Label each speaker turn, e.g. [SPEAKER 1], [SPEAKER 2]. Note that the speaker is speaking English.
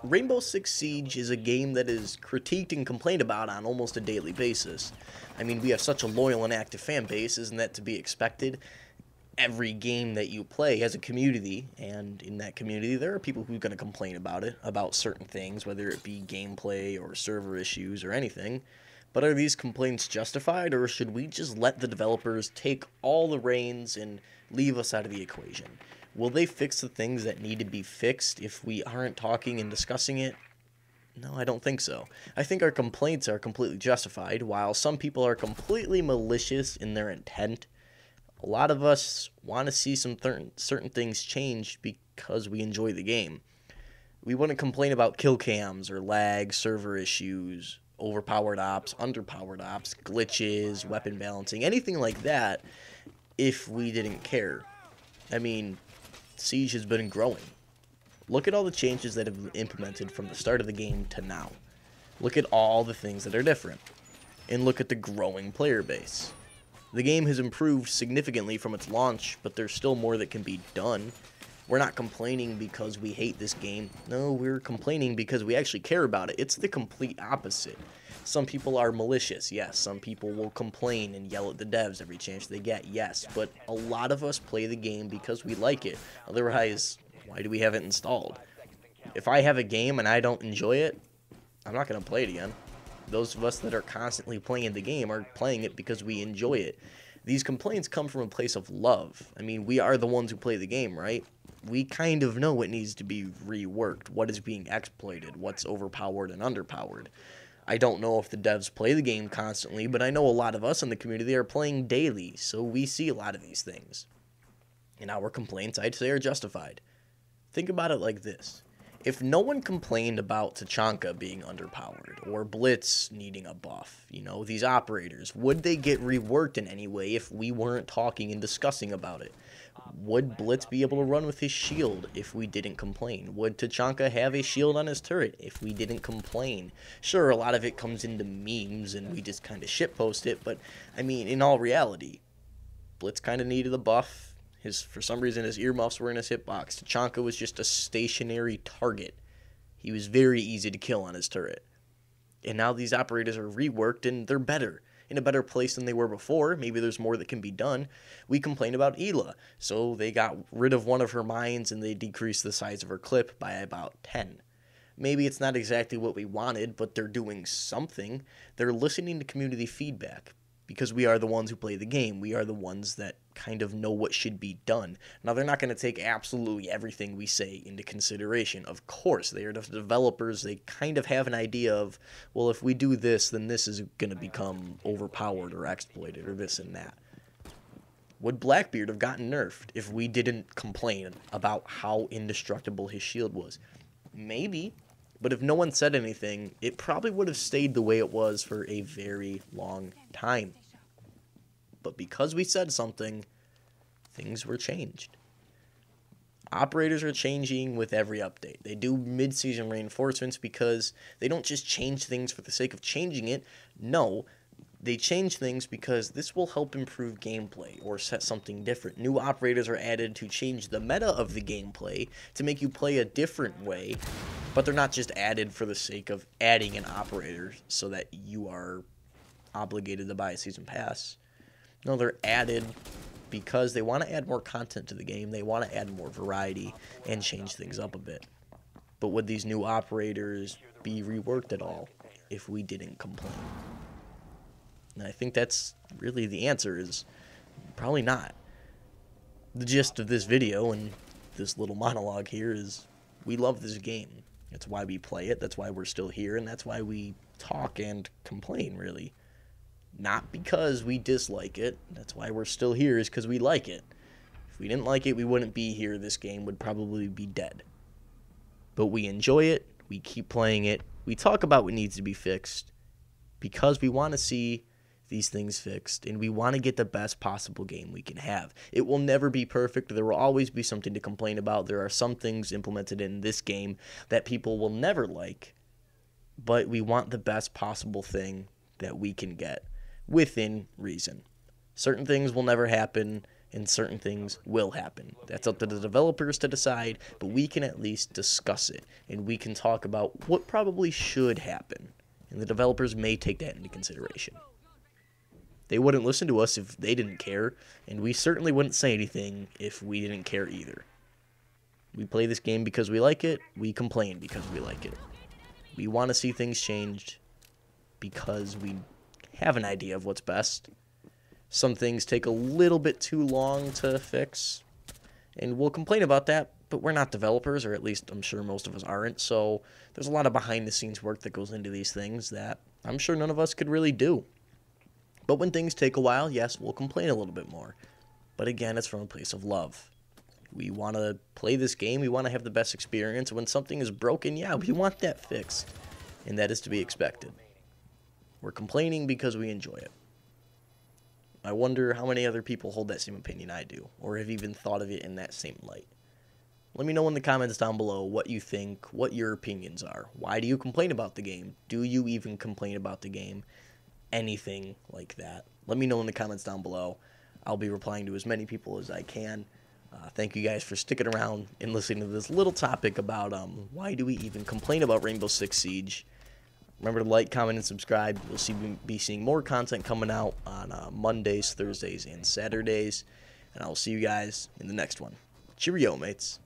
[SPEAKER 1] Rainbow Six Siege is a game that is critiqued and complained about on almost a daily basis. I mean, we have such a loyal and active fan base, isn't that to be expected? Every game that you play has a community, and in that community there are people who are going to complain about it, about certain things, whether it be gameplay or server issues or anything. But are these complaints justified, or should we just let the developers take all the reins and leave us out of the equation? Will they fix the things that need to be fixed if we aren't talking and discussing it? No, I don't think so. I think our complaints are completely justified. While some people are completely malicious in their intent, a lot of us want to see some certain things changed because we enjoy the game. We wouldn't complain about kill cams or lag, server issues, overpowered ops, underpowered ops, glitches, weapon balancing, anything like that if we didn't care. I mean, Siege has been growing. Look at all the changes that have been implemented from the start of the game to now. Look at all the things that are different. And look at the growing player base. The game has improved significantly from its launch, but there's still more that can be done. We're not complaining because we hate this game. No, we're complaining because we actually care about it. It's the complete opposite. Some people are malicious, yes. Some people will complain and yell at the devs every chance they get, yes. But a lot of us play the game because we like it. Otherwise, why do we have it installed? If I have a game and I don't enjoy it, I'm not going to play it again. Those of us that are constantly playing the game are playing it because we enjoy it. These complaints come from a place of love. I mean, we are the ones who play the game, right? We kind of know what needs to be reworked, what is being exploited, what's overpowered and underpowered. I don't know if the devs play the game constantly, but I know a lot of us in the community are playing daily, so we see a lot of these things. And our complaints, I'd say, are justified. Think about it like this. If no one complained about Tachanka being underpowered, or Blitz needing a buff, these operators, would they get reworked in any way if we weren't talking and discussing about it? Would Blitz be able to run with his shield if we didn't complain? Would Tachanka have a shield on his turret if we didn't complain? Sure, a lot of it comes into memes and we just kind of shitpost it, but, I mean, in all reality, Blitz kind of needed a buff. For some reason, his earmuffs were in his hitbox. Tachanka was just a stationary target. He was very easy to kill on his turret. And now these operators are reworked and they're better. In a better place than they were before. Maybe there's more that can be done. We complained about Ela. So they got rid of one of her mines and they decreased the size of her clip by about 10. Maybe it's not exactly what we wanted, but they're doing something. They're listening to community feedback. Because we are the ones who play the game. We are the ones that kind of know what should be done. Now, they're not going to take absolutely everything we say into consideration. Of course, they are the developers. They kind of have an idea of, well, if we do this, then this is going to become overpowered or exploited or this and that. Would Blackbeard have gotten nerfed if we didn't complain about how indestructible his shield was? Maybe. But if no one said anything, it probably would have stayed the way it was for a very long time. But because we said something, things were changed. Operators are changing with every update. They do mid-season reinforcements because they don't just change things for the sake of changing it. No, they change things because this will help improve gameplay or set something different. New operators are added to change the meta of the gameplay to make you play a different way. But they're not just added for the sake of adding an operator so that you are obligated to buy a season pass. No, they're added because they want to add more content to the game. They want to add more variety and change things up a bit. But would these new operators be reworked at all if we didn't complain? And I think that's really the answer is probably not. The gist of this video and this little monologue here is we love this game. That's why we play it, that's why we're still here, and that's why we talk and complain, really. Not because we dislike it, that's why we're still here, is because we like it. If we didn't like it, we wouldn't be here, this game would probably be dead. But we enjoy it, we keep playing it, we talk about what needs to be fixed, because we want to see these things fixed, and we want to get the best possible game we can have. It will never be perfect. There will always be something to complain about. There are some things implemented in this game that people will never like, but we want the best possible thing that we can get within reason. Certain things will never happen, and certain things will happen. That's up to the developers to decide, but we can at least discuss it, and we can talk about what probably should happen, and the developers may take that into consideration. They wouldn't listen to us if they didn't care, and we certainly wouldn't say anything if we didn't care either. We play this game because we like it, we complain because we like it. We want to see things changed because we have an idea of what's best. Some things take a little bit too long to fix, and we'll complain about that, but we're not developers, or at least I'm sure most of us aren't, so there's a lot of behind-the-scenes work that goes into these things that I'm sure none of us could really do. But when things take a while, yes, we'll complain a little bit more. But again, it's from a place of love. We want to play this game, we want to have the best experience. When something is broken, yeah, we want that fixed, and that is to be expected. We're complaining because we enjoy it. I wonder how many other people hold that same opinion I do, or have even thought of it in that same light. Let me know in the comments down below what you think, what your opinions are. Why do you complain about the game? Do you even complain about the game? Anything like that. Let me know in the comments down below. I'll be replying to as many people as I can. Thank you guys for sticking around and listening to this little topic about why do we even complain about Rainbow Six Siege. Remember to like, comment, and subscribe. You'll be seeing more content coming out on Mondays, Thursdays, and Saturdays. And I will see you guys in the next one. Cheerio, mates.